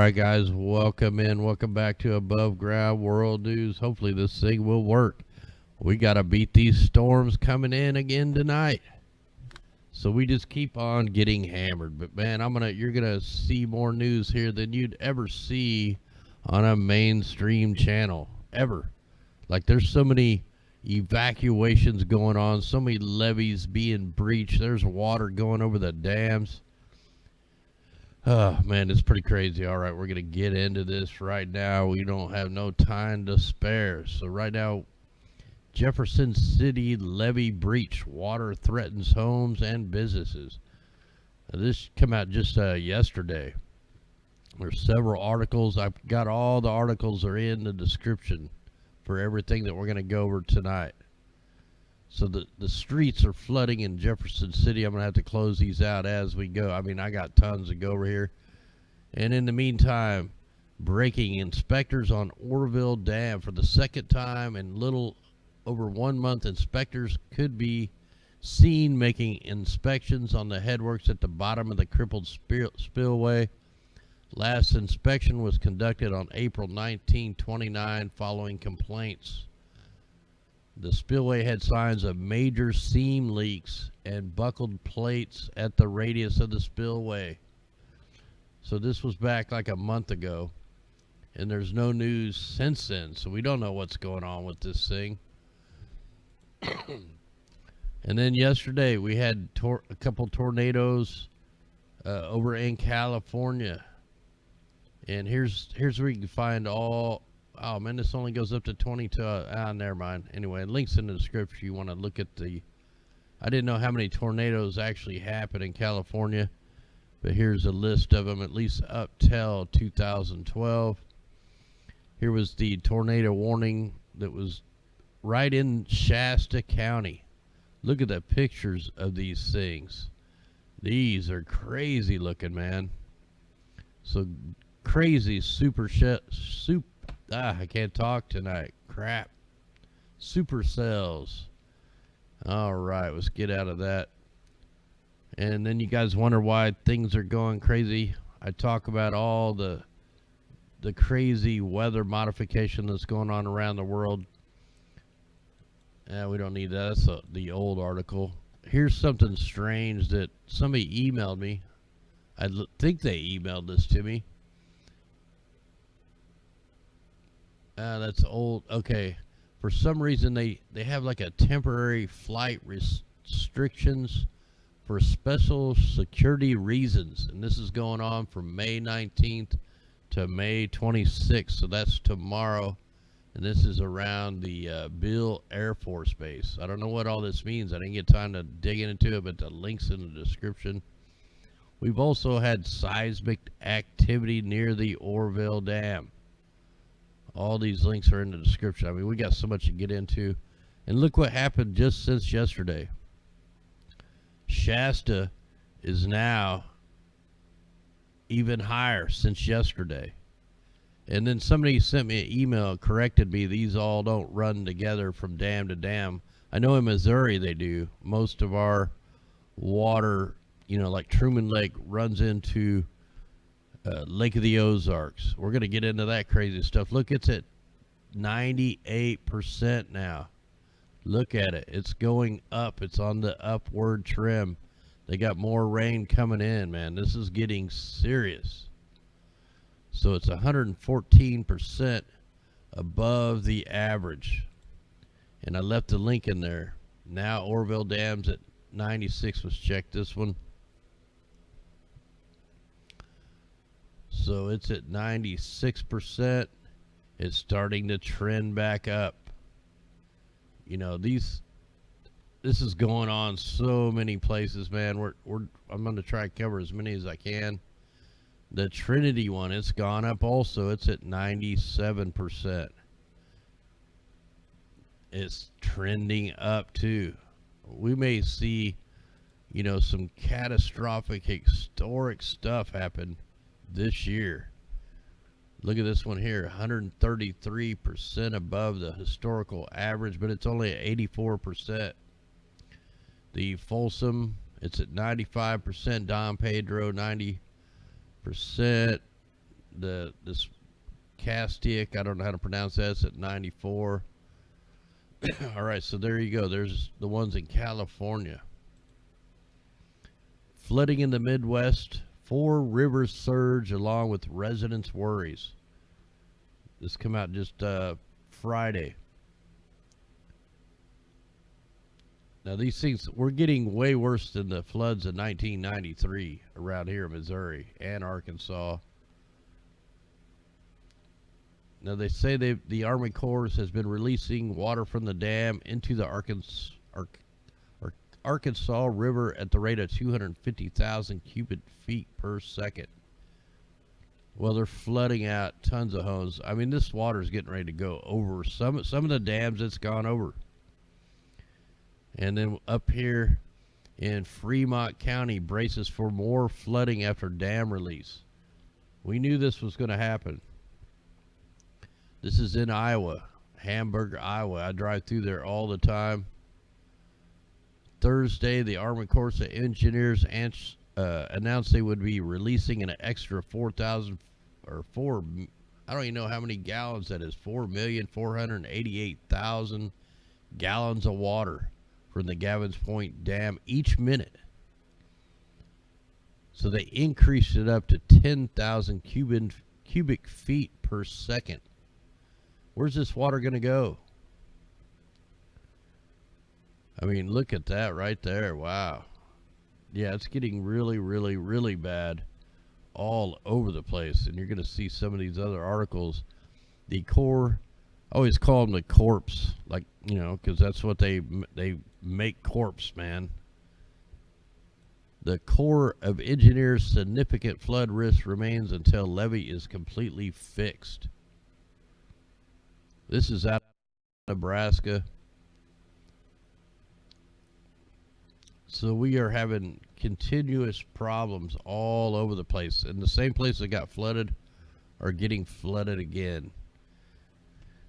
right, guys, welcome in. Welcome back to Above Ground World News. Hopefully this thing will work. We got to beat these storms coming in again tonight. So we just keep on getting hammered. But man, you're gonna see more news here than you'd ever see on a mainstream channel. Ever. Like, there's so many evacuations going on, so many levees being breached. There's water going over the dams. Oh, man, it's pretty crazy. All right, we're going to get into this right now. We don't have no time to spare. So right now, Jefferson City levee breach. Water threatens homes and businesses. Now, this came out just yesterday. There's several articles. I've got all the articles are in the description for everything that we're going to go over tonight. So the streets are flooding in Jefferson City. I'm going to have to close these out as we go. I mean, I got tons to go over here. And in the meantime, breaking inspectors on Orville Dam for the second time in little over 1 month. Inspectors could be seen making inspections on the headworks at the bottom of the crippled spillway. Last inspection was conducted on April 1929 following complaints. The spillway had signs of major seam leaks and buckled plates at the radius of the spillway. So this was back like a month ago, and there's no news since then, so we don't know what's going on with this thing. And then yesterday we had a couple tornadoes over in California. And here's where you can find all. Oh man, this only goes up to 22. Never mind. Anyway, links in the description. You want to look at the. I didn't know how many tornadoes actually happened in California, but here's a list of them, at least up till 2012. Here was the tornado warning that was right in Shasta County. Look at the pictures of these things. These are crazy looking, man. So crazy I can't talk tonight. Crap. Supercells. All right, let's get out of that. And then you guys wonder why things are going crazy. I talk about all the crazy weather modification that's going on around the world. We don't need that. That's the old article. Here's something strange that somebody emailed me. I think they emailed this to me. That's old. Okay. For some reason, they have like a temporary flight restrictions for special security reasons. And this is going on from May 19th to May 26th. So that's tomorrow. And this is around the Bill Air Force Base. I don't know what all this means. I didn't get time to dig into it, but the link's in the description. We've also had seismic activity near the Orville Dam. All these links are in the description. I mean, we got so much to get into. And look what happened just since yesterday. Shasta is now even higher since yesterday. And then somebody sent me an email, corrected me. These all don't run together from dam to dam. I know in Missouri they do. Most of our water, like Truman Lake, runs into Lake of the Ozarks. We're going to get into that crazy stuff. Look, it's at 98% now. Look at it. It's going up. It's on the upward trim. They got more rain coming in, man. This is getting serious. So it's 114% above the average. And I left the link in there. Now Orville Dam's at 96. Let's check this one. So it's at 96%. It's starting to trend back up. This is going on so many places, man. I'm going to try to cover as many as I can. The Trinity one, it's gone up also. It's at 97%. It's trending up too. We may see, some catastrophic, historic stuff happen this year. Look at this one here, 133% above the historical average, but it's only at 84%. The Folsom, it's at 95%. Don Pedro, 90%. this Castick, I don't know how to pronounce that. It's at 94. All right, so there you go. There's the ones in California. Flooding in the Midwest, 4 rivers surge along with residents' worries. This come out just Friday. Now these things, we're getting way worse than the floods of 1993 around here in Missouri and Arkansas. Now they say the Army Corps has been releasing water from the dam into the Arkansas River at the rate of 250,000 cubic feet per second. Well, they're flooding out tons of homes. I mean, this water is getting ready to go over some of the dams. It's gone over. And then up here in Fremont County, braces for more flooding after dam release. We knew this was going to happen. This is in Iowa, Hamburg, Iowa. I drive through there all the time. Thursday, the Army Corps of Engineers announced they would be releasing an extra 4,000 or 4. I don't even know how many gallons that is. 4,488,000 gallons of water from the Gavins Point Dam each minute. So they increased it up to 10,000 cubic feet per second. Where's this water going to go? I mean, look at that right there. Wow. Yeah, it's getting really, really, really bad all over the place. And you're going to see some of these other articles. The Corps, I always call them the corpse, like, you know, because that's what they make corpse, man. The Corps of Engineers' significant flood risk remains until levee is completely fixed. This is out of Nebraska. So we are having continuous problems all over the place. And the same place that got flooded are getting flooded again.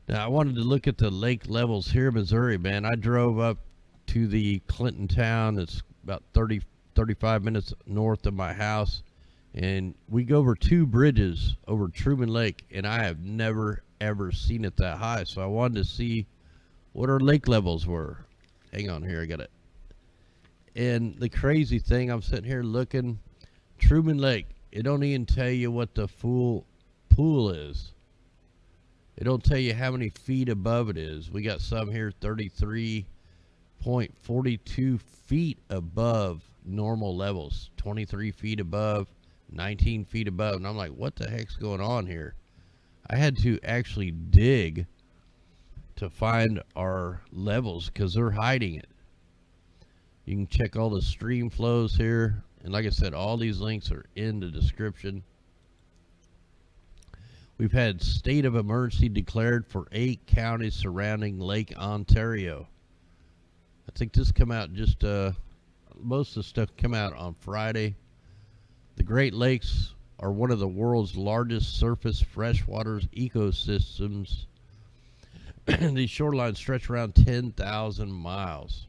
Now, I wanted to look at the lake levels here in Missouri, man. I drove up to the Clinton town. It's about 35 minutes north of my house. And we go over 2 bridges over Truman Lake. And I have never, ever seen it that high. So I wanted to see what our lake levels were. Hang on here. I got it. And the crazy thing, I'm sitting here looking, Truman Lake, it don't even tell you what the full pool is. It don't tell you how many feet above it is. We got some here 33.42 feet above normal levels, 23 feet above, 19 feet above. And I'm like, what the heck's going on here? I had to actually dig to find our levels because they're hiding it. You can check all the stream flows here. And like I said, all these links are in the description. We've had state of emergency declared for 8 counties surrounding Lake Ontario. I think this come out just, most of the stuff come out on Friday. The Great Lakes are one of the world's largest surface freshwater ecosystems. These shorelines stretch around 10,000 miles.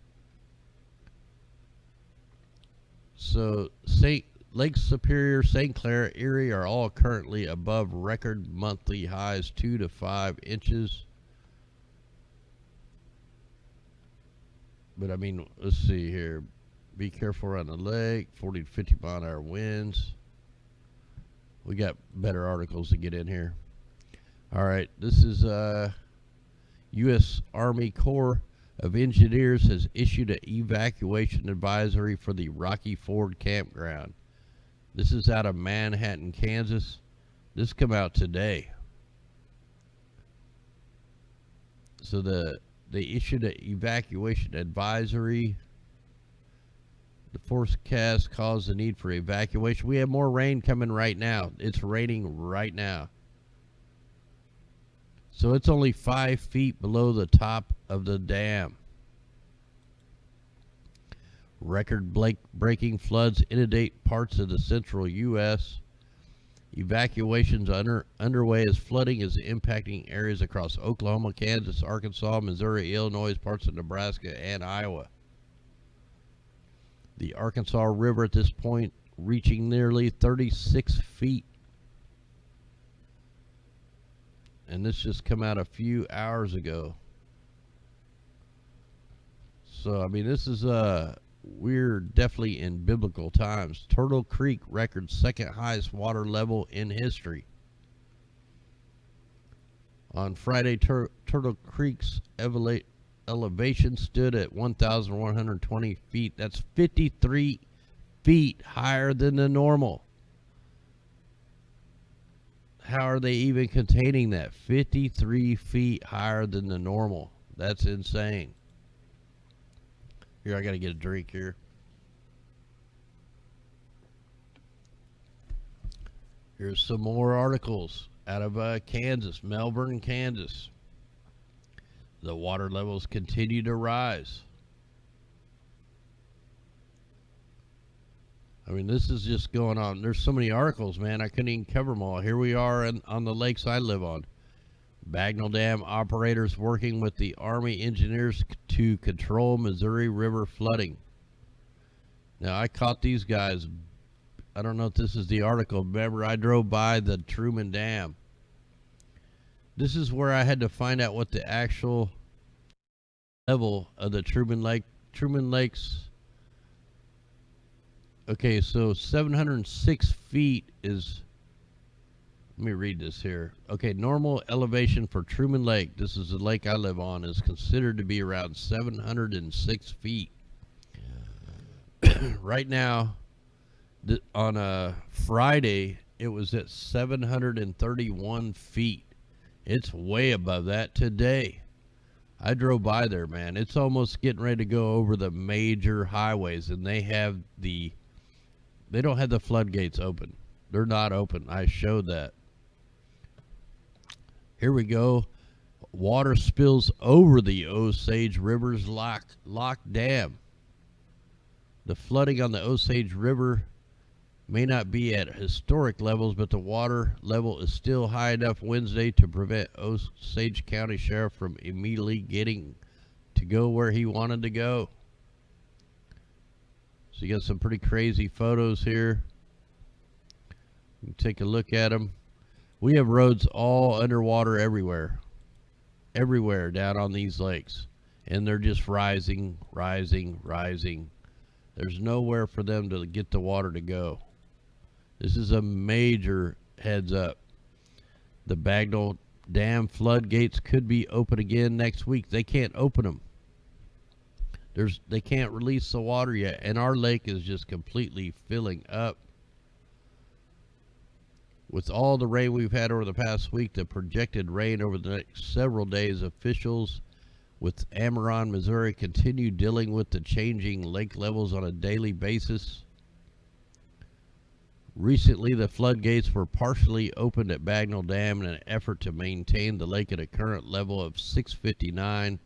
So Lake Superior, St. Clair, Erie are all currently above record monthly highs 2 to 5 inches. But I mean, let's see here. Be careful around the lake, 40 to 50 mile an hour winds. We got better articles to get in here. All right, this is U.S. Army Corps of Engineers has issued an evacuation advisory for the Rocky Ford campground. This is out of Manhattan, Kansas. This come out today. So they issued an evacuation advisory. The forecast caused the need for evacuation. We have more rain coming right now. It's raining right now. So it's only 5 feet below the top of the dam. Record-breaking floods inundate parts of the central U.S. Evacuations underway as flooding is impacting areas across Oklahoma, Kansas, Arkansas, Missouri, Illinois, parts of Nebraska, and Iowa. The Arkansas River at this point reaching nearly 36 feet. And this just come out a few hours ago. So, I mean, this is, we're definitely in biblical times. Turtle Creek records second highest water level in history. On Friday, Turtle Creek's elevation stood at 1,120 feet. That's 53 feet higher than the normal. How are they even containing that? 53 feet higher than the normal. That's insane. Here, I got to get a drink here. Here's some more articles out of Kansas, Melbourne, Kansas. The water levels continue to rise. I mean, this is just going on. There's so many articles, man. I couldn't even cover them all. Here we are on the lakes I live on. Bagnell Dam operators working with the Army engineers to control Missouri River flooding. Now, I caught these guys. I don't know if this is the article. Remember, I drove by the Truman Dam. This is where I had to find out what the actual level of the Truman Lake's. Okay, so 706 feet is, let me read this here. Okay, normal elevation for Truman Lake, this is the lake I live on, is considered to be around 706 feet. Right now, on a Friday, it was at 731 feet. It's way above that today. I drove by there, man. It's almost getting ready to go over the major highways, and they don't have the floodgates open. They're not open. I showed that. Here we go. Water spills over the Osage River's lock dam. The flooding on the Osage River may not be at historic levels, but the water level is still high enough Wednesday to prevent Osage County Sheriff from immediately getting to go where he wanted to go. So you got some pretty crazy photos here. You can take a look at them. We have roads all underwater everywhere. Everywhere down on these lakes. And they're just rising, rising, rising. There's nowhere for them to get the water to go. This is a major heads up. The Bagnell Dam floodgates could be open again next week. They can't open them. They can't release the water yet, and our lake is just completely filling up. With all the rain we've had over the past week, the projected rain over the next several days, officials with Amaron, Missouri, continue dealing with the changing lake levels on a daily basis. Recently, the floodgates were partially opened at Bagnell Dam in an effort to maintain the lake at a current level of 659.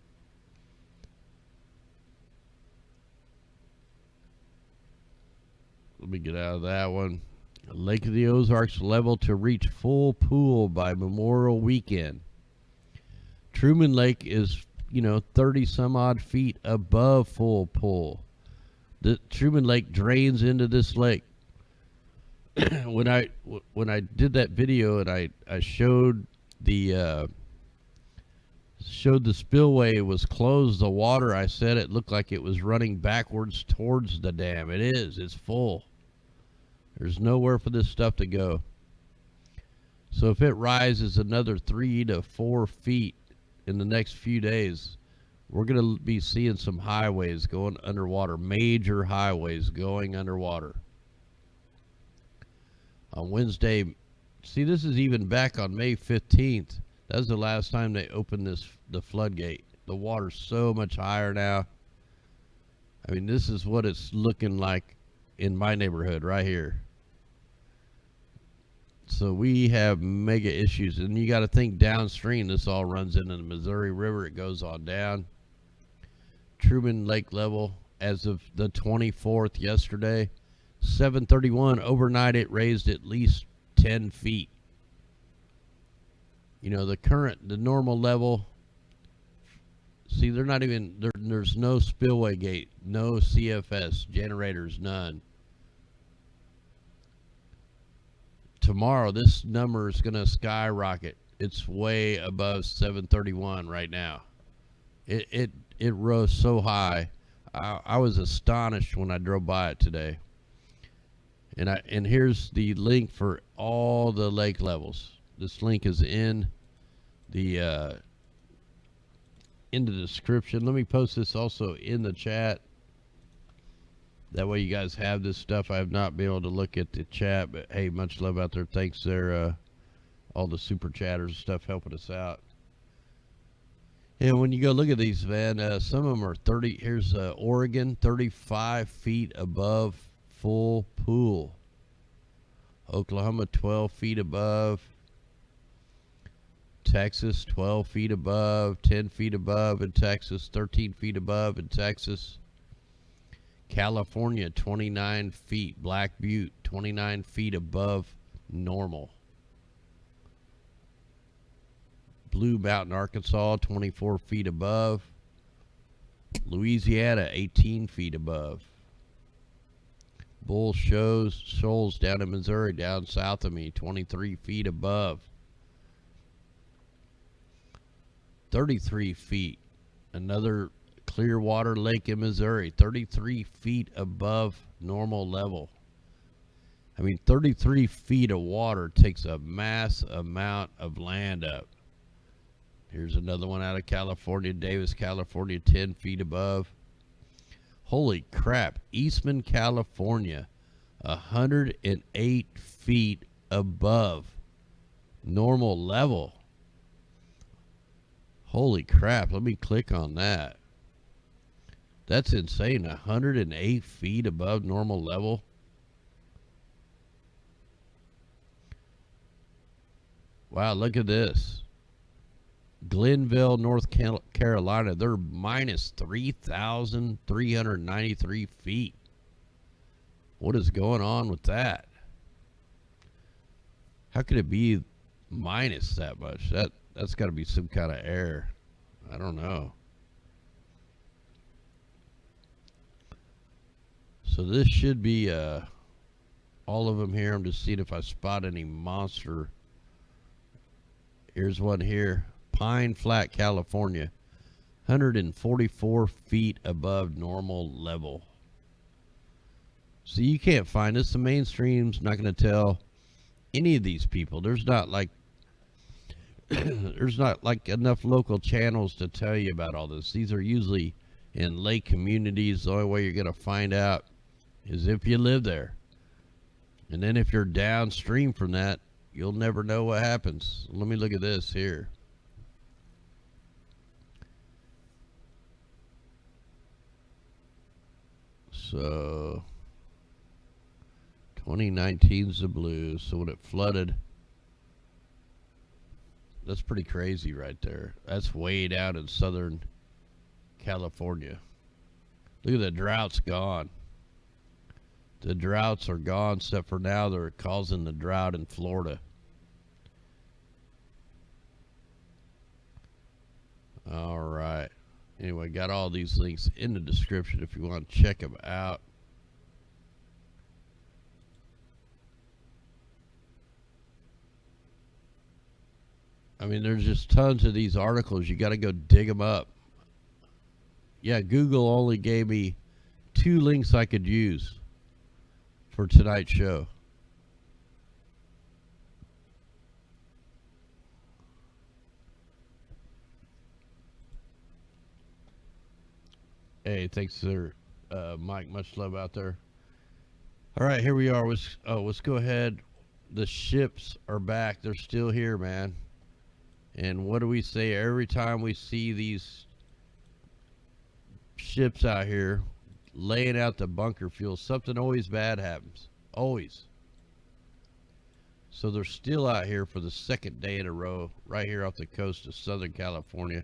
Let me get out of that one. Lake of the Ozarks level to reach full pool by Memorial Weekend. Truman Lake is, 30 some odd feet above full pool. The Truman Lake drains into this lake. When I did that video and I showed the spillway was closed, the water, I said it looked like it was running backwards towards the dam. It's full. There's nowhere for this stuff to go. So if it rises another 3 to 4 feet in the next few days, we're going to be seeing some highways going underwater, major highways going underwater. On Wednesday, see, this is even back on May 15th. That was the last time they opened the floodgate. The water's so much higher now. I mean, this is what it's looking like in my neighborhood right here. So we have mega issues, and you got to think downstream. This all runs into the Missouri River. It goes on down. Truman Lake level as of the 24th yesterday, 7:31 overnight. It raised at least 10 feet. The normal level. See, they're not even there's no spillway gate, no CFS generators, none. Tomorrow, this number is going to skyrocket. it's way above 731 right now. It rose so high. I was astonished when I drove by it today. And here's the link for all the lake levels. This link is in the description. Let me post this also in the chat. That way you guys have this stuff. I have not been able to look at the chat, but hey, much love out there. Thanks there, all the super chatters and stuff helping us out. And when you go look at these, man, some of them are 30. Here's Oregon, 35 feet above full pool. Oklahoma, 12 feet above. Texas, 12 feet above. 10 feet above in Texas. 13 feet above in Texas. California, 29 feet. Black Butte, 29 feet above normal. Blue Mountain, Arkansas, 24 feet above. Louisiana, 18 feet above. Bull Shoals down in Missouri, down south of me, 23 feet above. 33 feet. Another Clearwater Lake in Missouri, 33 feet above normal level. I mean, 33 feet of water takes a mass amount of land up. Here's another one out of California, Davis, California, 10 feet above. Holy crap, Eastman, California, 108 feet above normal level. Holy crap, let me click on that. That's insane, 108 feet above normal level. Wow, look at this. Glenville, North Carolina, they're minus 3,393 feet. What is going on with that? How could it be minus that much? That's got to be some kind of error. I don't know. So this should be all of them here. I'm just seeing if I spot any monster. Here's one here. Pine Flat, California, 144 feet above normal level. So you can't find this. The mainstream's not going to tell any of these people. There's not like enough local channels to tell you about all this. These are usually in lake communities. The only way you're going to find out is if you live there. And then if you're downstream from that, you'll never know what happens. Let me look at this here. So 2019's the blue. So when it flooded, that's pretty crazy right there. That's way down in Southern California. Look at the drought's gone. The droughts are gone, except for now they're causing the drought in Florida. All right. Anyway, got all these links in the description if you want to check them out. I mean, there's just tons of these articles. You got to go dig them up. Yeah, Google only gave me 2 links I could use for tonight's show. Hey, thanks, sir, Mike. Much love out there. All right, here we are. Let's go ahead. The ships are back. They're still here, man. And what do we say every time we see these ships out here laying out the bunker fuel? Something always bad happens. Always. So they're still out here for the second day in a row, right here off the coast of Southern California.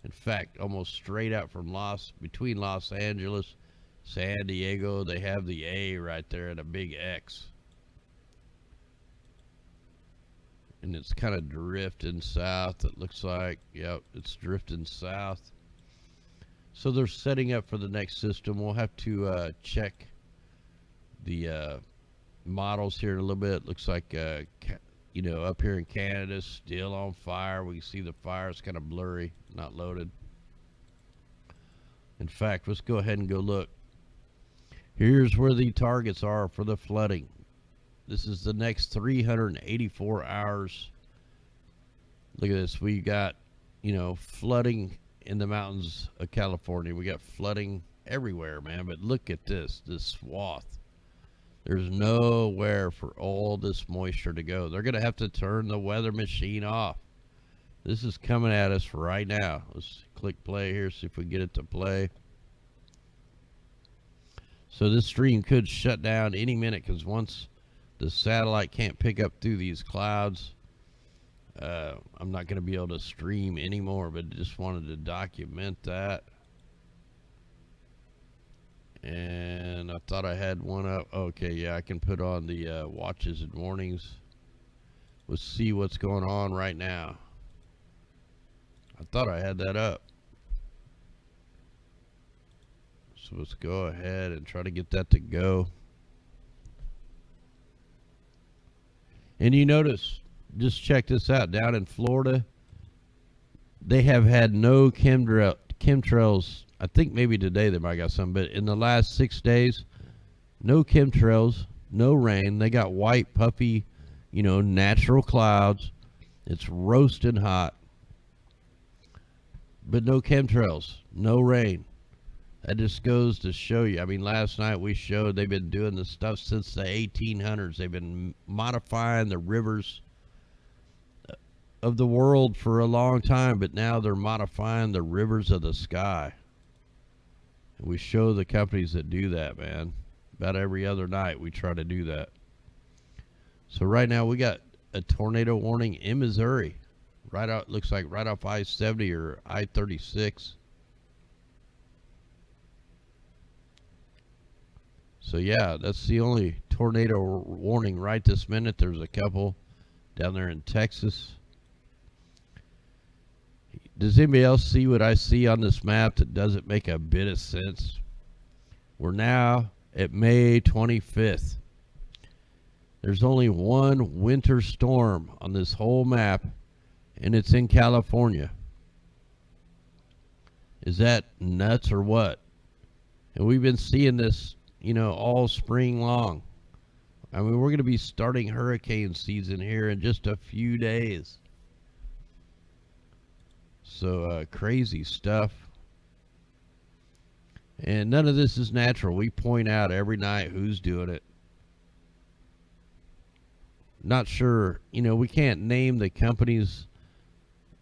In fact, almost straight out from between Los Angeles, San Diego, they have the A right there and a big X. And it's kind of drifting south, it looks like. Yep, it's drifting south. So they're setting up for the next system. We'll have to check the models here in a little bit. Looks like up here in Canada, still on fire. We can see the fire. It's kind of blurry, not loaded. In fact, let's go ahead and go look. Here's where the targets are for the flooding. This is the next 384 hours. Look at this. We got, flooding in the mountains of California. We got flooding everywhere, man. But look at this swath. There's nowhere for all this moisture to go. They're going to have to turn the weather machine off. This is coming at us right now. Let's click play here, see if we get it to play. So this stream could shut down any minute because once the satellite can't pick up through these clouds, I'm not going to be able to stream anymore, but just wanted to document that. And I thought I had one up. Okay, yeah, I can put on the watches and warnings. Let's see what's going on right now. I thought I had that up. So let's go ahead and try to get that to go. And you notice, just check this out, down in Florida, they have had no chemtrails. I think maybe today they might got some, but in the last 6 days, no chemtrails, no rain. They got white, puffy, natural clouds. It's roasting hot. But no chemtrails, no rain. That just goes to show you. I mean, last night we showed they've been doing this stuff since the 1800s. They've been modifying the rivers of the world for a long time, but now they're modifying the rivers of the sky. And we show the companies that do that, man. About every other night we try to do that. So right now we got a tornado warning in Missouri. Right out, looks like right off I-70 or I-36. So yeah, that's the only tornado warning right this minute. There's a couple down there in Texas. Does anybody else see what I see on this map that doesn't make a bit of sense? We're now at May 25th. There's only one winter storm on this whole map, and it's in California. Is that nuts or what? And we've been seeing this, all spring long. I mean, we're going to be starting hurricane season here in just a few days. So crazy stuff. And none of this is natural. We point out every night who's doing it. Not sure, we can't name the companies.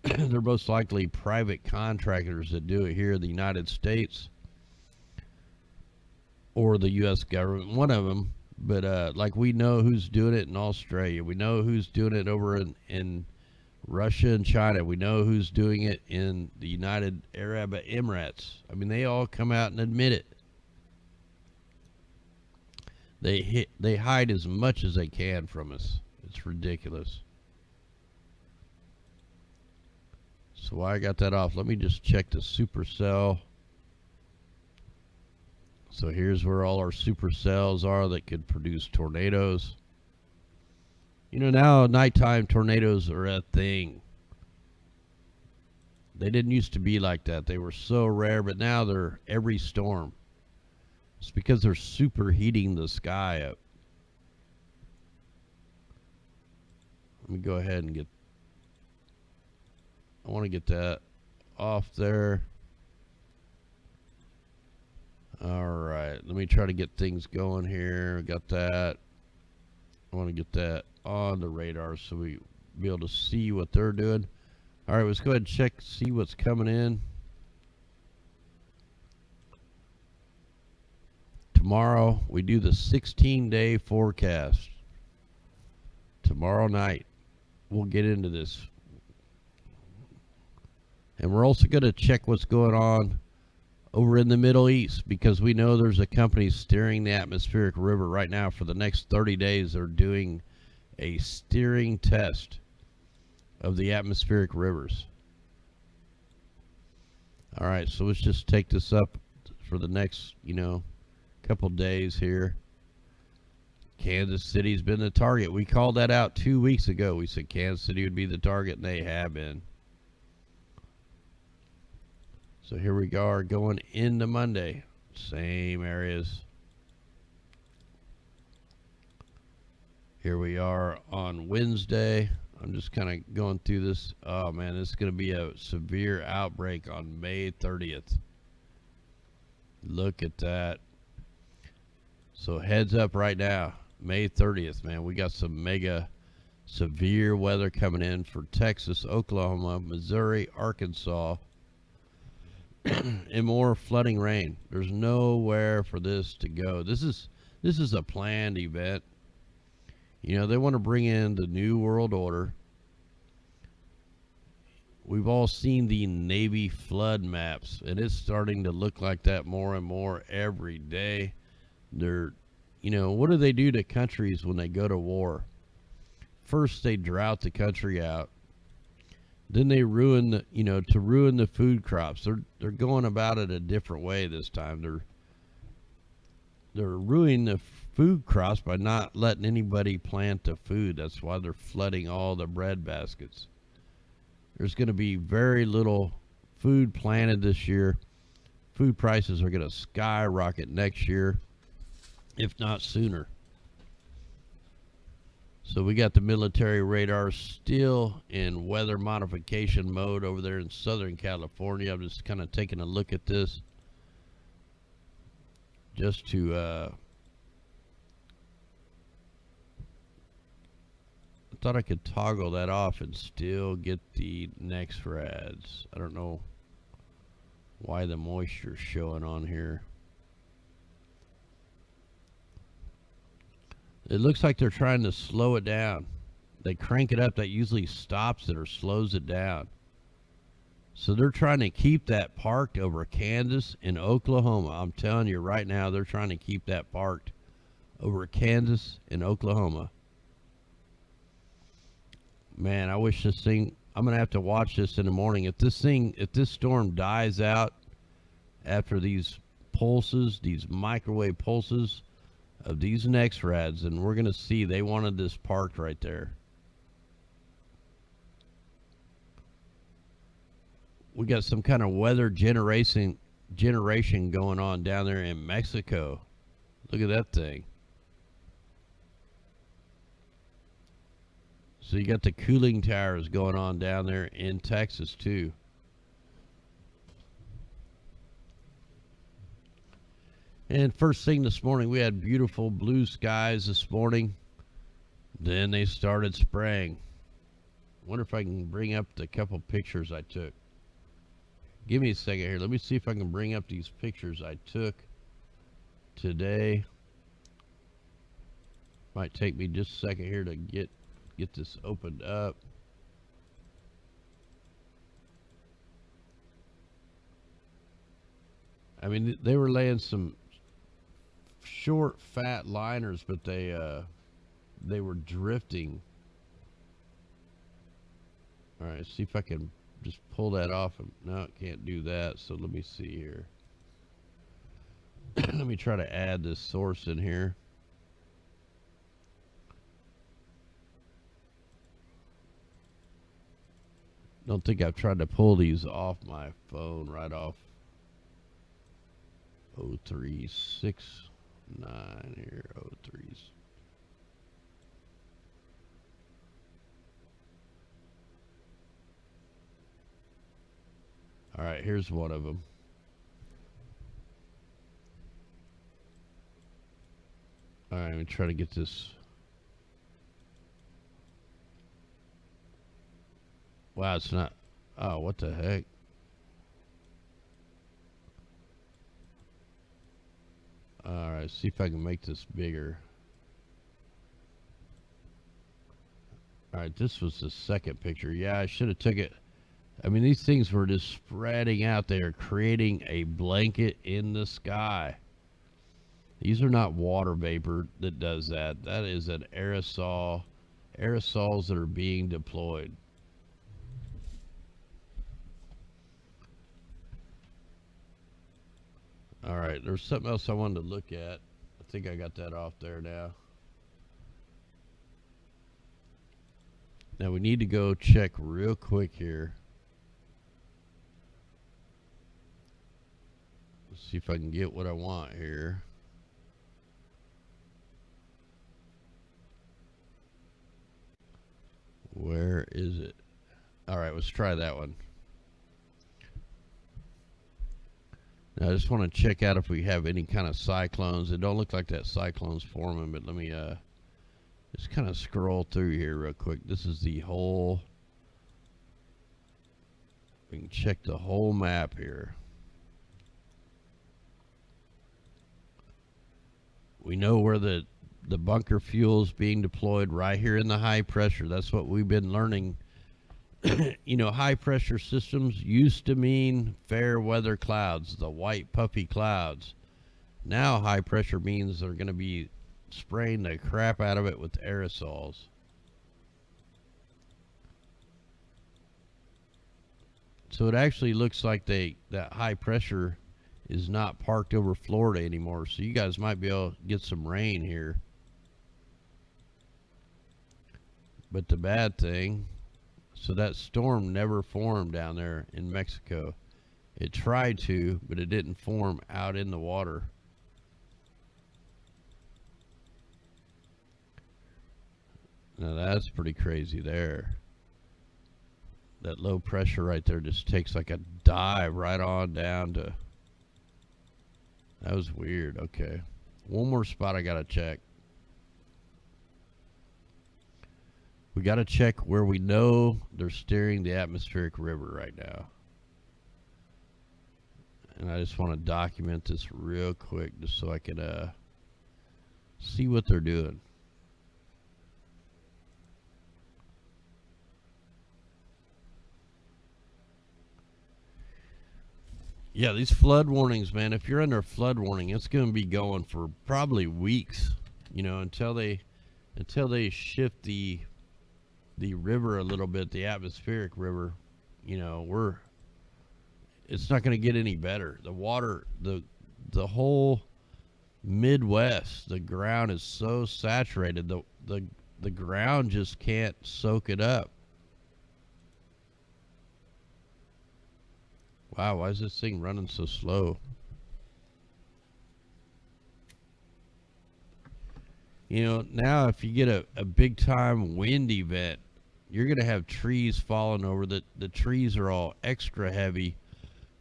They're most likely private contractors that do it here in the United States or the U.S. government, one of them. But like we know who's doing it in Australia. We know who's doing it over in Russia and China. We know who's doing it in the United Arab Emirates. I mean, they all come out and admit it. They hide as much as they can from us. It's ridiculous. So I got that off. Let me just check the supercell. So here's where all our supercells are that could produce tornadoes. Now nighttime tornadoes are a thing. They didn't used to be like that. They were so rare, but now they're every storm. It's because they're superheating the sky up. Let me go ahead and I want to get that off there. All right, let me try to get things going here. Got that. I want to get that on the radar so we be able to see what they're doing. All right, let's go ahead and check, see what's coming in. Tomorrow, we do the 16-day forecast. Tomorrow night, we'll get into this. And we're also going to check what's going on over in the Middle East, because we know there's a company steering the atmospheric river right now. For the next 30 days, they're doing a steering test of the atmospheric rivers. All right, so let's just take this up for the next, couple days here. Kansas City's been the target. We called that out 2 weeks ago. We said Kansas City would be the target, and they have been. So here we are going into Monday. Same areas. Here we are on Wednesday. I'm just kind of going through this. Oh, man, this is going to be a severe outbreak on May 30th. Look at that. So heads up right now. May 30th, man. We got some mega severe weather coming in for Texas, Oklahoma, Missouri, Arkansas, and more flooding rain. There's nowhere for this to go. This is a planned event. You know, they want to bring in the New World Order. We've all seen the Navy flood maps, and it's starting to look like that more and more every day. What do they do to countries when they go to war? First, they drought the country out. Then they ruin the food crops. They're going about it a different way this time. They're ruining the food crops by not letting anybody plant the food. That's why they're flooding all the bread baskets. There's going to be very little food planted this year. Food prices are going to skyrocket next year, if not sooner. So we got the military radar still in weather modification mode over there in Southern California. I'm just kind of taking a look at this just to I thought I could toggle that off and still get the next rads. I don't know why the moisture's showing on here. It looks like they're trying to slow it down. They crank it up, that usually stops it or slows it down. So they're trying to keep that parked over Kansas and Oklahoma. I'm telling you right now, they're trying to keep that parked over Kansas and Oklahoma. Man, I wish this thing, I'm going to have to watch this in the morning. If this storm dies out after these pulses, these microwave pulses of these next rads, and we're going to see they wanted this parked right there. We got some kind of weather generation going on down there in Mexico. Look at that thing. So you got the cooling towers going on down there in Texas too. And first thing this morning, we had beautiful blue skies this morning. Then they started spraying. Wonder if I can bring up the couple pictures I took. Give me a second here. Let me see if I can bring up these pictures I took today. Might take me just a second here to get this opened up. I mean, they were laying some short, fat liners, but they were drifting. All right, see if I can just pull that off. No, it can't do that. So let me see here. Let me try to add this source in here. Don't think I've tried to pull these off my phone right off. 0369 here, 03s. All right, here's one of them. All right, let me try to get this. Wow, it's not. Oh, what the heck? All right, see if I can make this bigger. All right, this was the second picture. Yeah, I should have took it. I mean, these things were just spreading out there, creating a blanket in the sky. These are not water vapor that does that. That is an aerosol. Aerosols that are being deployed. All right, there's something else I wanted to look at. I think I got that off there now. Now we need to go check real quick here. Let's see if I can get what I want here. Where is it? All right, let's try that one. Now I just want to check out if we have any kind of cyclones. It don't look like that cyclone's forming, but let me just kind of scroll through here real quick. This is the whole, we can check the whole map here. We know where the bunker fuel is being deployed right here in the high pressure. That's what we've been learning. You know, high pressure systems used to mean fair weather clouds, the white puffy clouds. Now high pressure means they're going to be spraying the crap out of it with aerosols. So it actually looks like that high pressure is not parked over Florida anymore. So you guys might be able to get some rain here. But the bad thing, so that storm never formed down there in Mexico. It tried to, but it didn't form out in the water. Now that's pretty crazy there. That low pressure right there just takes like a dive right on down to... That was weird. Okay. One more spot I got to check. We got to check where we know they're steering the atmospheric river right now. And I just want to document this real quick just so I can see what they're doing. Yeah, these flood warnings, man, if you're under a flood warning, it's going to be going for probably weeks, you know, until they shift the river a little bit, the atmospheric river. You know, it's not going to get any better. The water, the whole Midwest, the ground is so saturated, the ground just can't soak it up. Wow, why is this thing running so slow? You know, now if you get a big time wind event, you're going to have trees falling over. The trees are all extra heavy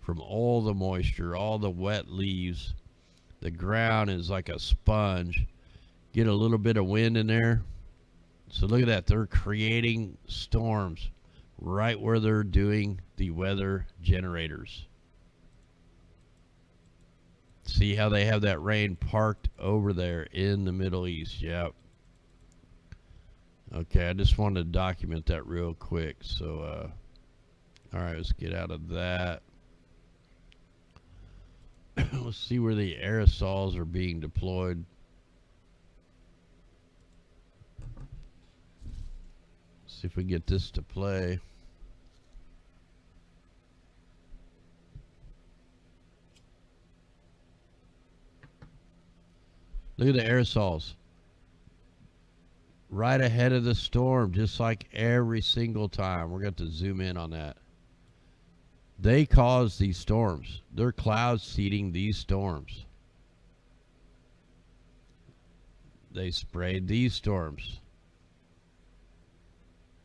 from all the moisture, all the wet leaves. The ground is like a sponge. Get a little bit of wind in there. So look at that. They're creating storms right where they're doing the weather generators. See how they have that rain parked over there in the Middle East? Yep. Okay, I just wanted to document that real quick. So, all right, let's get out of that. Let's see where the aerosols are being deployed. See if we get this to play. Look at the aerosols. Right ahead of the storm, just like every single time. We're going to zoom in on that. They cause these storms. They're cloud seeding these storms. They sprayed these storms.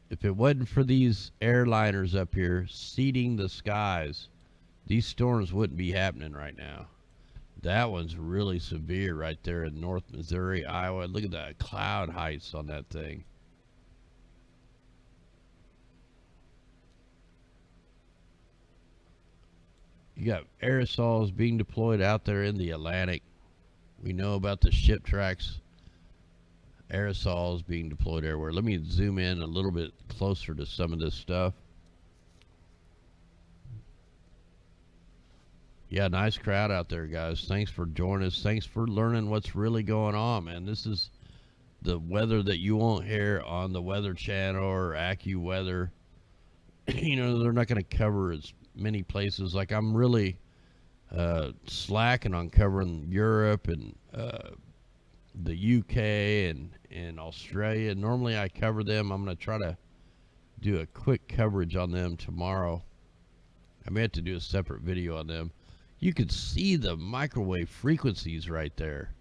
If it wasn't for these airliners up here seeding the skies, these storms wouldn't be happening right now. That one's really severe right there in North Missouri, Iowa. Look at that cloud heights on that thing. You got aerosols being deployed out there in the Atlantic. We know about the ship tracks. Aerosols being deployed everywhere. Let me zoom in a little bit closer to some of this stuff. Yeah, nice crowd out there, guys. Thanks for joining us. Thanks for learning what's really going on, man. This is the weather that you won't hear on the Weather Channel or AccuWeather. You know, they're not going to cover as many places. Like, I'm really slacking on covering Europe and the UK and Australia. Normally I cover them. I'm going to try to do a quick coverage on them tomorrow. I may have to do a separate video on them. You can see the microwave frequencies right there.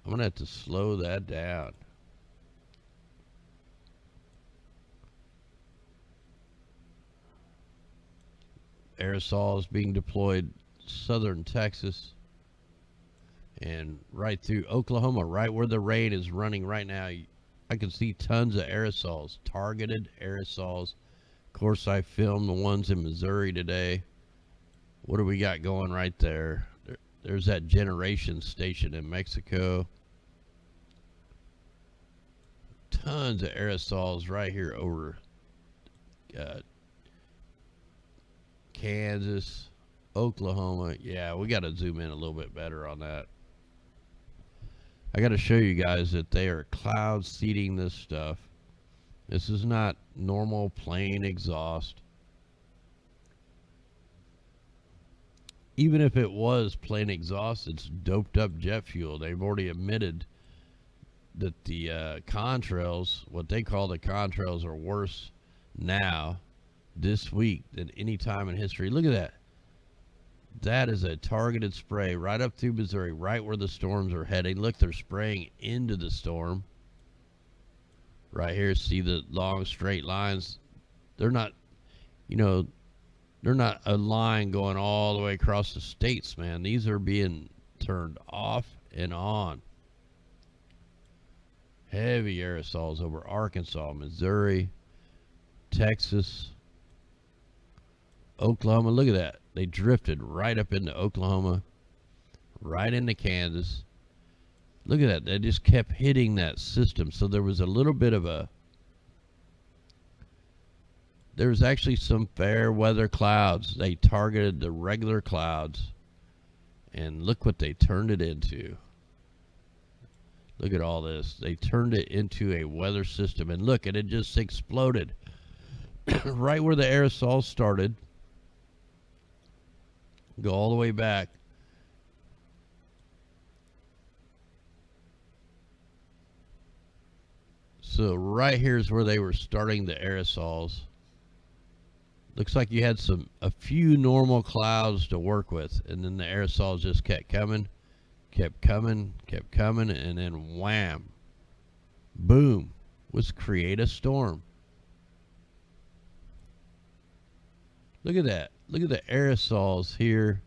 I'm going to have to slow that down. Aerosols being deployed southern Texas and right through Oklahoma, right where the rain is running right now. I can see tons of aerosols, targeted aerosols. Of course, I filmed the ones in Missouri today. What do we got going right there? There's that generation station in Mexico. Tons of aerosols right here over Kansas, Oklahoma. Yeah, we got to zoom in a little bit better on that. I got to show you guys that they are cloud seeding this stuff. This is not normal plain exhaust. Even if it was plain exhaust, it's doped up jet fuel. They've already admitted that the contrails, what they call the contrails, are worse now this week than any time in history. Look at that. That is a targeted spray right up through Missouri, right where the storms are heading. Look, they're spraying into the storm. Right here, see the long straight lines? They're not, they're not a line going all the way across the states, man. These are being turned off and on. Heavy aerosols over Arkansas, Missouri, Texas, Oklahoma. Look at that. They drifted right up into Oklahoma, right into Kansas. Look at that. They just kept hitting that system. So there was a little bit of there was actually some fair weather clouds. They targeted the regular clouds, and look what they turned it into. Look at all this. They turned it into a weather system, and look, it just exploded right where the aerosol started. Go all the way back. So right here is where they were starting the aerosols. Looks like you had a few normal clouds to work with, and then the aerosols just kept coming, and then wham, boom, was create a storm. Look at that. Look at the aerosols here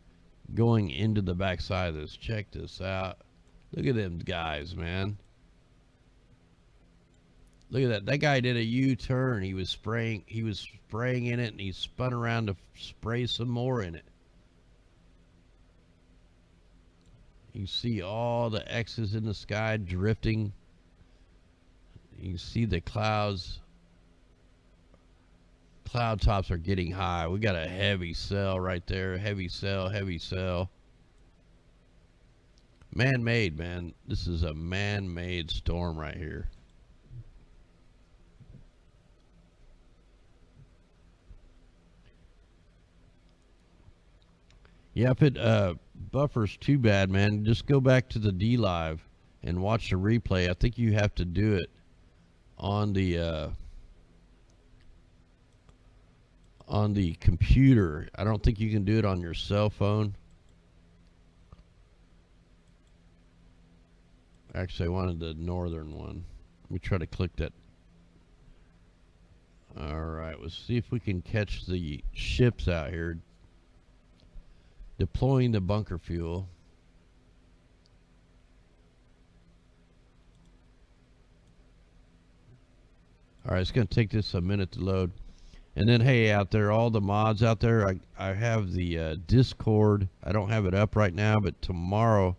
going into the backside of this. Check this out. Look at them guys, man. Look at that. That guy did a U-turn. He was spraying in it, and he spun around to spray some more in it. You can see all the X's in the sky drifting. You can see the clouds. Cloud tops are getting high. We got a heavy cell right there. Heavy cell, heavy cell. Man-made, man. This is a man-made storm right here. Yeah, if it buffers too bad, man, just go back to the D Live and watch the replay. I think you have to do it on the computer. I don't think you can do it on your cell phone. Actually, I wanted the northern one. Let me try to click that. All right, let's see if we can catch the ships out here deploying the bunker fuel. All right, it's going to take this a minute to load. And then, hey, out there, all the mods out there, I have the Discord. I don't have it up right now, but tomorrow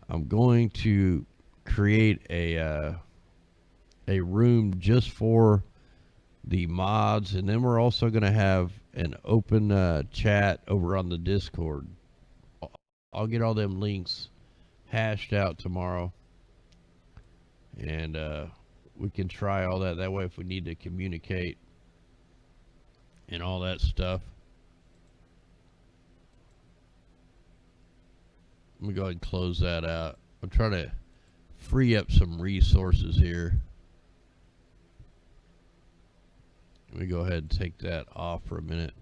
I'm going to create a room just for the mods, and then we're also going to have an open chat over on the Discord. I'll get all them links hashed out tomorrow, and we can try all that. That way, if we need to communicate and all that stuff. Let me go ahead and close that out. I'm trying to free up some resources here. Let me go ahead and take that off for a minute.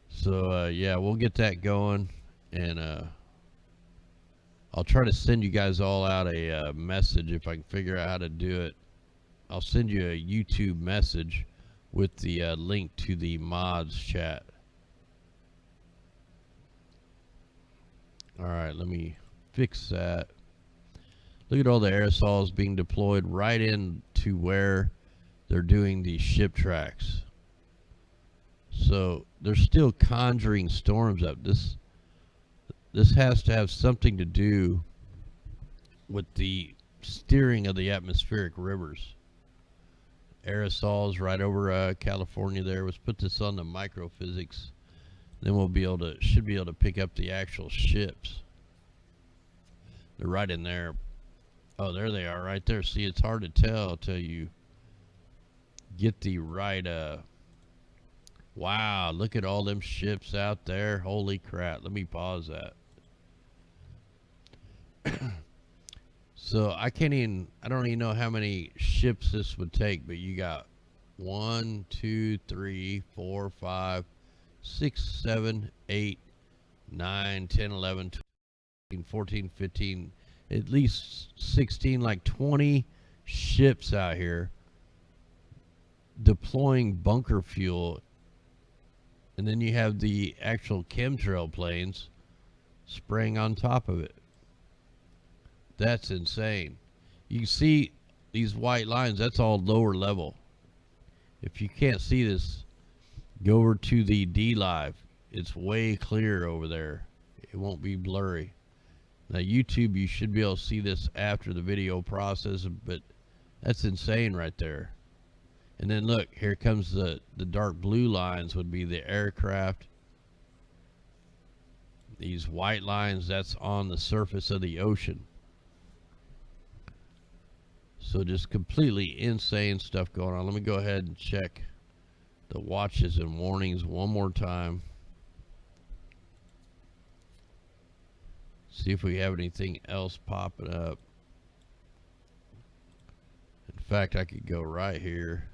So yeah, we'll get that going, and I'll try to send you guys all out a message if I can figure out how to do it. I'll send you a YouTube message with the link to the mods chat. Alright, let me fix that. Look at all the aerosols being deployed right into where they're doing the ship tracks. So they're still conjuring storms up. This has to have something to do with the steering of the atmospheric rivers. Aerosols right over California there. Let's put this on the microphysics. Then we'll be able to, should be able to pick up the actual ships. They're right in there. Oh, there they are right there. See, it's hard to tell until you get the right, wow, look at all them ships out there. Holy crap. Let me pause that. So I don't even know how many ships this would take, but you got 1, 2, 3, 4, 5, 6, 7, 8, 9, 10, 11, 12, 14, 15, at least 16, like 20 ships out here deploying bunker fuel. And then you have the actual chemtrail planes spraying on top of it. That's insane. You can see these white lines, that's all lower level. If you can't see this, go over to the D Live. It's way clear over there. It won't be blurry. Now YouTube, you should be able to see this after the video process, but that's insane right there. And then look, here comes the dark blue lines would be the aircraft. These white lines, that's on the surface of the ocean. So just completely insane stuff going on. Let me go ahead and check the watches and warnings one more time. See if we have anything else popping up. In fact, I could go right here.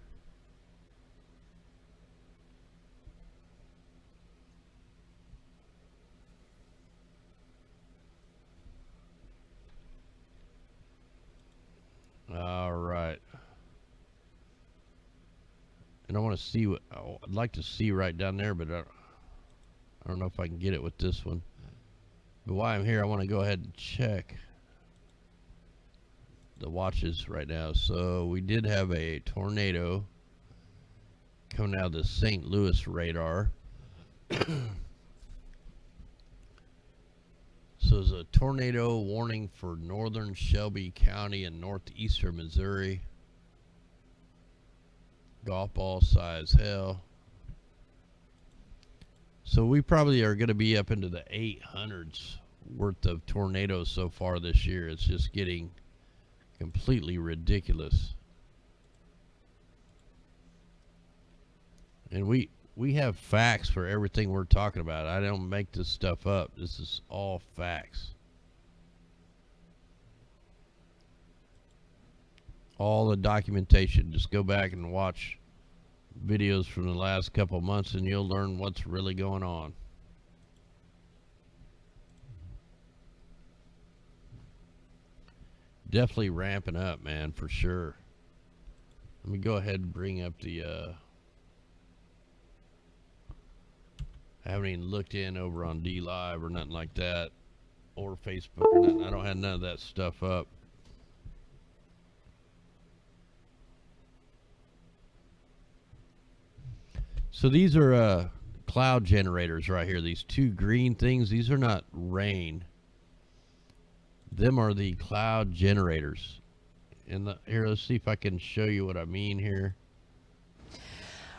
All right. And I want to see what I'd like to see right down there, but I don't know if I can get it with this one. But while I'm here, I want to go ahead and check the watches right now. So we did have a tornado coming out of the St. Louis radar. So there's a tornado warning for northern Shelby County and northeastern Missouri. Golf ball size hell. So we probably are going to be up into the 800s worth of tornadoes so far this year. It's just getting completely ridiculous. And we have facts for everything we're talking about. I don't make this stuff up. This is all facts. All the documentation. Just go back and watch videos from the last couple months and you'll learn what's really going on. Definitely ramping up, man, for sure. Let me go ahead and bring up the I haven't even looked in over on D Live or nothing like that, or Facebook or nothing. I don't have none of that stuff up. So these are cloud generators right here. These two green things, these are not rain. Them are the cloud generators. And here, let's see if I can show you what I mean here.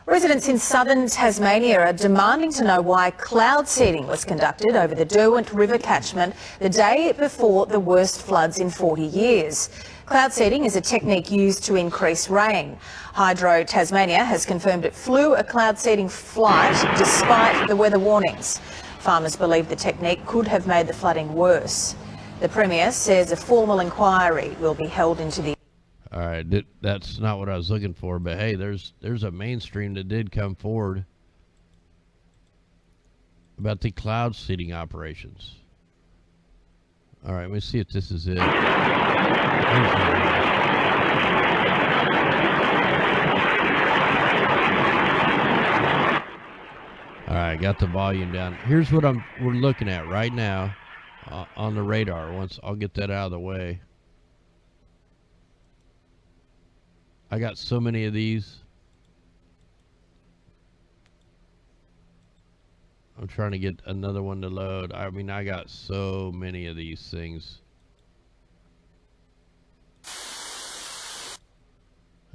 Residents in southern Tasmania are demanding to know why cloud seeding was conducted over the Derwent River catchment the day before the worst floods in 40 years. Cloud seeding is a technique used to increase rain. Hydro Tasmania has confirmed it flew a cloud seeding flight despite the weather warnings. Farmers believe the technique could have made the flooding worse. The Premier says a formal inquiry will be held into the... All right, that's not what I was looking for, but hey, there's a mainstream that did come forward about the cloud seeding operations. All right, let me see if this is it. All right, got the volume down. Here's what we're looking at right now on the radar. Once I'll get that out of the way. I got so many of these. I'm trying to get another one to load. I mean, I got so many of these things.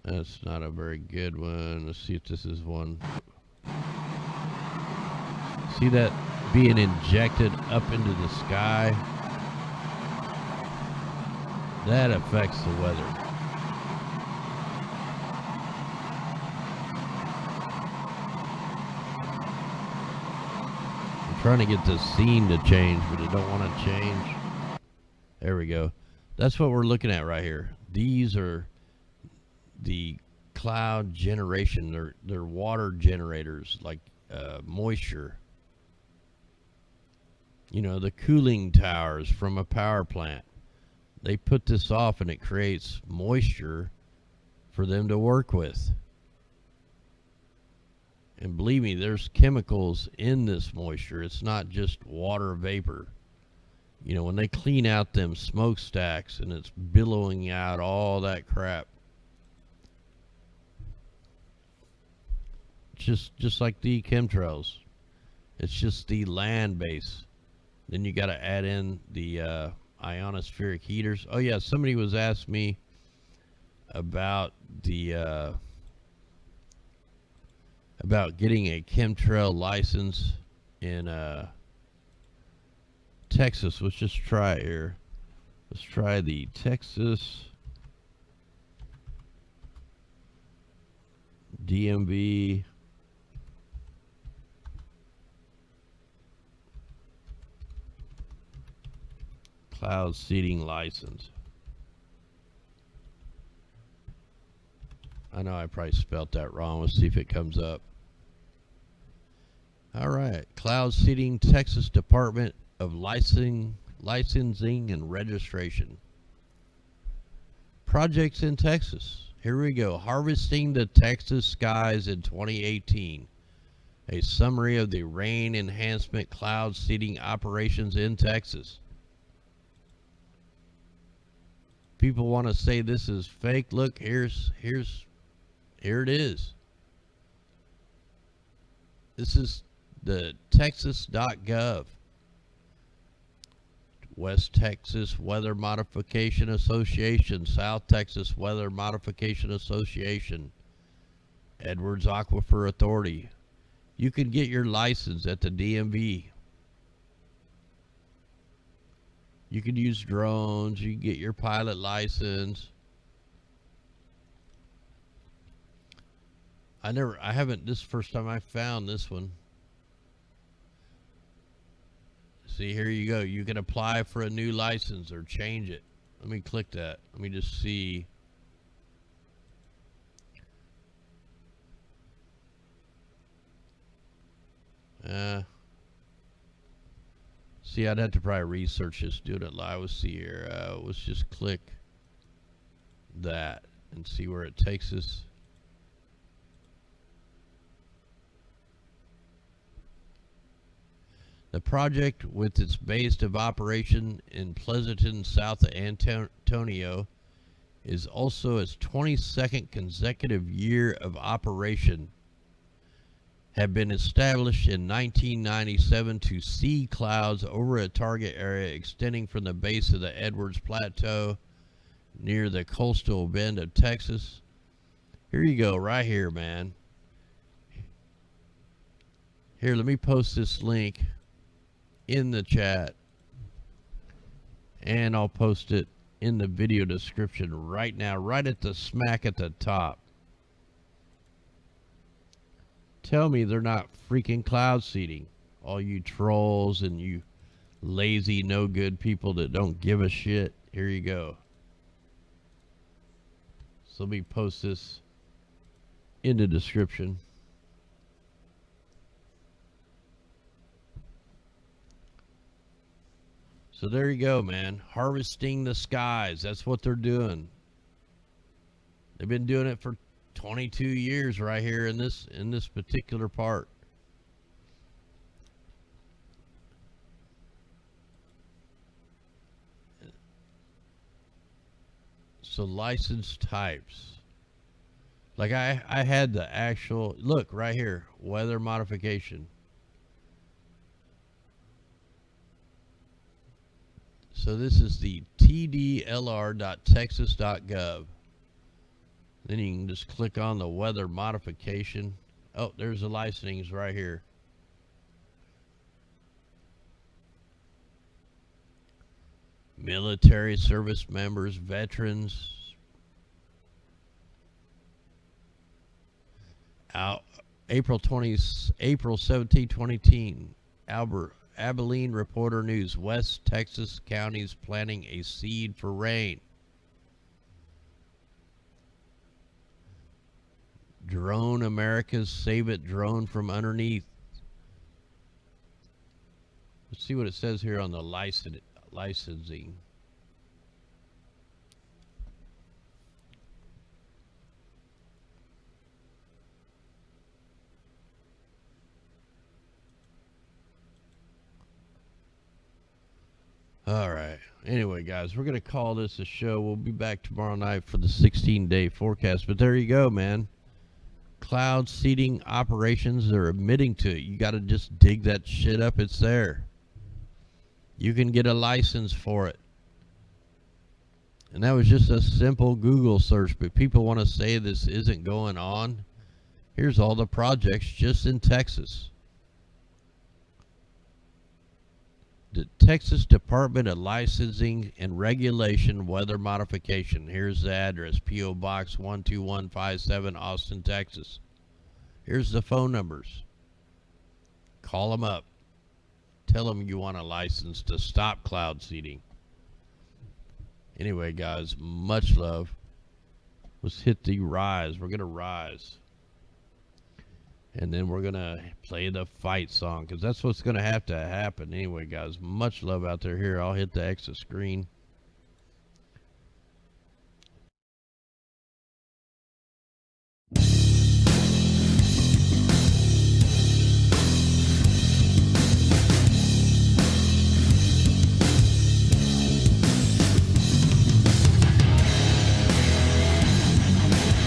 That's not a very good one. Let's see if this is one. See that being injected up into the sky? That affects the weather. Trying to get the scene to change, but it don't want to change. There we go. That's what we're looking at right here. These are the cloud generation. They're water generators, like moisture. You know, the cooling towers from a power plant. They put this off and it creates moisture for them to work with. And believe me, there's chemicals in this moisture. It's not just water vapor. You know, when they clean out them smokestacks and it's billowing out all that crap. Just like the chemtrails. It's just the land base. Then you got to add in the ionospheric heaters. Oh yeah, somebody was asking me about the about getting a chemtrail license in Texas. Let's just try it here. Let's try the Texas DMV cloud seeding license. I know I probably spelt that wrong. Let's see if it comes up. All right, cloud seeding, Texas Department of Licensing and Registration. Projects in Texas. Here we go. Harvesting the Texas skies in 2018. A summary of the rain enhancement cloud seeding operations in Texas. People want to say this is fake. Look, here it is. This is the texas.gov. West Texas Weather Modification Association, South Texas Weather Modification Association, Edwards Aquifer Authority. You can get your license at the DMV. You can use drones. You can get your pilot license. I haven't, this is the first time I found this one. See, here you go. You can apply for a new license or change it. Let me click that. Let me just see. See, I'd have to probably research this, do it live. Let's see here. Let's just click that and see where it takes us. The project, with its base of operation in Pleasanton, south of Antonio, is also its 22nd consecutive year of operation. Have been established in 1997 to see clouds over a target area extending from the base of the Edwards Plateau near the coastal bend of Texas. Here you go, right here, man. Here, let me post this link in the chat, and I'll post it in the video description right now, right at the smack at the top. Tell me they're not freaking cloud seeding, all you trolls and you lazy, no good people that don't give a shit. Here you go. So let me post this in the description. So there you go, man. Harvesting the skies. That's what they're doing. They've been doing it for 22 years right here in this particular part. So license types. Like I had the actual, look right here, weather modification. So this is the tdlr.texas.gov. Then you can just click on the weather modification. Oh, there's the licensings right here. Military service members, veterans. April 17, 2010. Abilene Reporter News. West Texas counties planting a seed for rain. Drone America's Save It drone from underneath. Let's see what it says here on the licensing. All right. Anyway, guys, we're going to call this a show. We'll be back tomorrow night for the 16-day forecast. But there you go, man. Cloud seeding operations, they're admitting to it. You got to just dig that shit up. It's there. You can get a license for it. And that was just a simple Google search. But people want to say this isn't going on. Here's all the projects just in Texas. The Texas Department of Licensing and Regulation Weather Modification. Here's the address, P.O. Box 12157, Austin, Texas. Here's the phone numbers. Call them up. Tell them you want a license to stop cloud seeding. Anyway, guys, much love. Let's hit the rise. We're going to rise. And then we're going to play the fight song, because that's what's going to have to happen. Anyway, guys, much love out there. Here, I'll hit the exit screen.